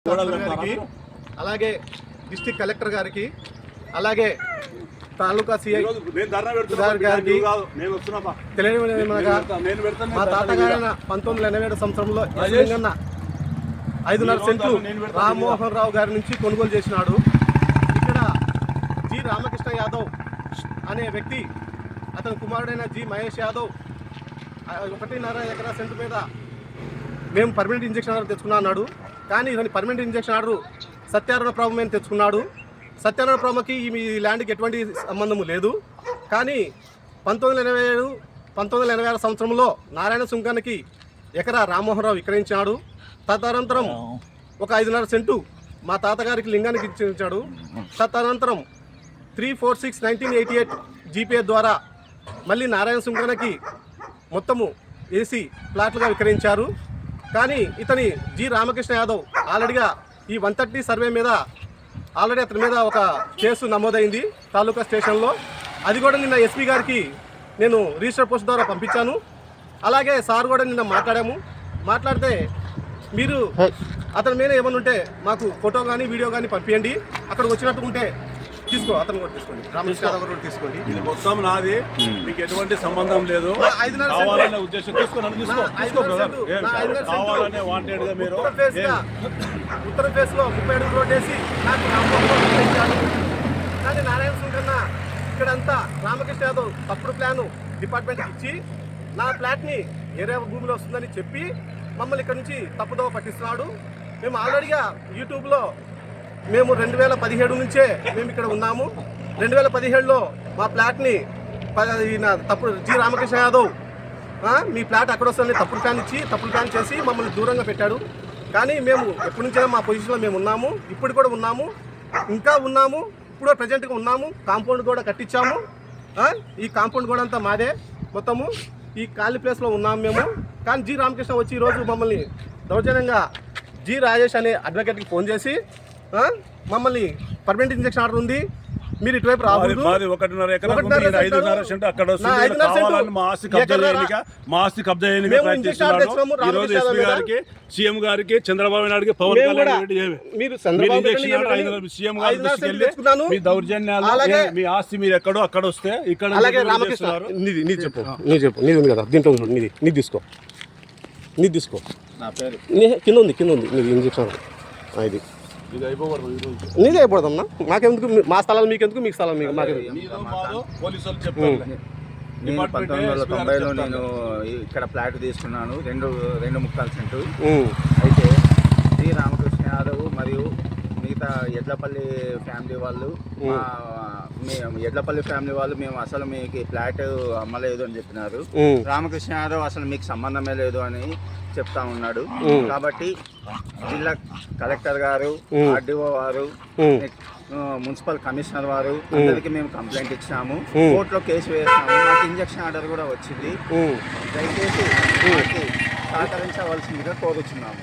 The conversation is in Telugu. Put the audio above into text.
గారికి అలాగే డిస్ట్రిక్ట్ కలెక్టర్ గారికి అలాగే తాలూకా సిఐ గారికి తెలియనిగా మా తాతగారైన 1987 సంవత్సరంలో లింగన్న 5.5 సెంట్లు రామ్మోహన్ రావు గారి నుంచి కొనుగోలు చేసినాడు. ఇక్కడ జి రామకృష్ణ యాదవ్ అనే వ్యక్తి అతని కుమారుడైన జి మహేష్ యాదవ్ 1.5 ఎకరా సెంటు మీద మేము పర్మనెంట్ ఇంజక్షన్ ఆర్డర్ తెచ్చుకున్నా అన్నాడు. కానీ ఇతని పర్మనెంట్ ఇంజక్షన్ ఆర్డర్ సత్యారణ ప్రాబ్లం తెచ్చుకున్నాడు. సత్యారణ ప్రాబ్లంకి ఈ ల్యాండ్కి ఎటువంటి సంబంధము లేదు. కానీ 1986 సంవత్సరంలో నారాయణ సుంకానికి ఎకరా రామ్మోహన్ రావు విక్రయించాడు. తదనంతరం ఒక 5.5 సెంటు మా తాతగారికి లింగానికి ఇచ్చాడు. తదనంతరం 346/1988 జీపీఏ ద్వారా మళ్ళీ నారాయణ సుంకానికి మొత్తము ఏసీ ప్లాట్లుగా విక్రయించారు. కానీ ఇతని జి రామకృష్ణ యాదవ్ ఆల్రెడీగా ఈ 130 సర్వే మీద ఆల్రెడీ అతని మీద ఒక కేసు నమోదైంది తాలూకా స్టేషన్లో. అది కూడా నిన్న ఎస్పీ గారికి నేను రిజిస్టర్ పోస్ట్ ద్వారా పంపించాను. అలాగే సార్ కూడా నిన్న మాట్లాడితే మీరు అతని మీద ఏమన్నా ఉంటే మాకు ఫోటో కానీ వీడియో కానీ పంపించండి, అక్కడికి వచ్చినట్టు ఉంటే అతను కూడా తీసుకోండి, రామకృష్ణ యాదవ్ కూడా తీసుకోండి. ఇది మొత్తం నాది, మీకు ఎటువంటి సంబంధం లేదు. ఉద్దేశం ఉత్తర ఫేస్ లో 30 అడుగులు రోడ్ వేసి నాకు కానీ నారాయణ సింగ్ కన్నా ఇక్కడంతా రామకృష్ణ యాదవ్ తప్పుడు ప్లాను డిపార్ట్మెంట్కి ఇచ్చి నా ఫ్లాట్ని ఏరే భూమిలో వస్తుందని చెప్పి మమ్మల్ని ఇక్కడ నుంచి తప్పుదోవ పట్టిస్తున్నాడు. మేము ఆల్రెడీగా యూట్యూబ్లో మేము 2017 నుంచే మేము ఇక్కడ ఉన్నాము. 2017లో మా ఫ్లాట్ని తప్పుడు జి రామకృష్ణ యాదవ్ మీ ఫ్లాట్ అక్కడ వస్తుందని తప్పుడు ప్లాన్ చేసి మమ్మల్ని దూరంగా పెట్టాడు. కానీ మేము ఎప్పటి నుంచైనా మా పొజిషన్లో మేము ఉన్నాము, ఇప్పుడు కూడా ఉన్నాము, ఇంకా ఉన్నాము, ఇప్పుడు ప్రజెంట్గా ఉన్నాము. కాంపౌండ్ కూడా కట్టించాము. ఈ కాంపౌండ్ కూడా అంతా మాదే. మొత్తము ఈ ఖాళీ ప్లేస్లో ఉన్నాము మేము. కానీ జి రామకృష్ణ వచ్చి ఈరోజు మమ్మల్ని దౌర్జన్యంగా జి రాజేష్ అనే అడ్వకేట్కి ఫోన్ చేసి మమ్మల్ని పర్మనెంట్ ఇంజక్షన్ ఆర్డర్ ఉంది, మీరు ఇటువైపు రాకూడదు, మా ఆస్తి కబ్జా గారికి, సీఎం గారికి, చంద్రబాబు నాయుడుకి, పవన్ కళ్యాణ్ మీ దౌర్జన్యాలు, మీ ఆస్తి మీరు ఎక్కడో అక్కడ వస్తే ఇక్కడ తీసుకో. నా పేరు కింద ఉంది నీది ఇంజక్షన్ ఇది నీదే అయిపోతుందన్నా. మాకెందుకు మా స్థలాలు మీకెందుకు, మీకు స్థలం మీకు మాకెందుకు. 1990లో నేను ఇక్కడ ఫ్లాట్ తీసుకున్నాను, 2.5 సెంటు. అయితే శ్రీ రామకృష్ణ యాదవ్ మరియు మిగతా ఎడ్లపల్లి ఫ్యామిలీ వాళ్ళు మేము అసలు మీకు ఫ్లాట్ అమ్మలేదు అని చెప్పినారు. రామకృష్ణ యాదవ్ అసలు మీకు సంబంధమే లేదు అని చెప్తా ఉన్నాడు. కాబట్టి జిల్లా కలెక్టర్ గారు, ఆర్డీఓ వారు, మున్సిపల్ కమిషనర్ వారు అందరికి మేము కంప్లైంట్ ఇచ్చాము. కోర్టులో కేసు వేసాము. నాకు ఇంజక్షన్ ఆర్డర్ కూడా వచ్చింది. దయచేసి సహకరించవలసిందిగా కోరుచున్నాము.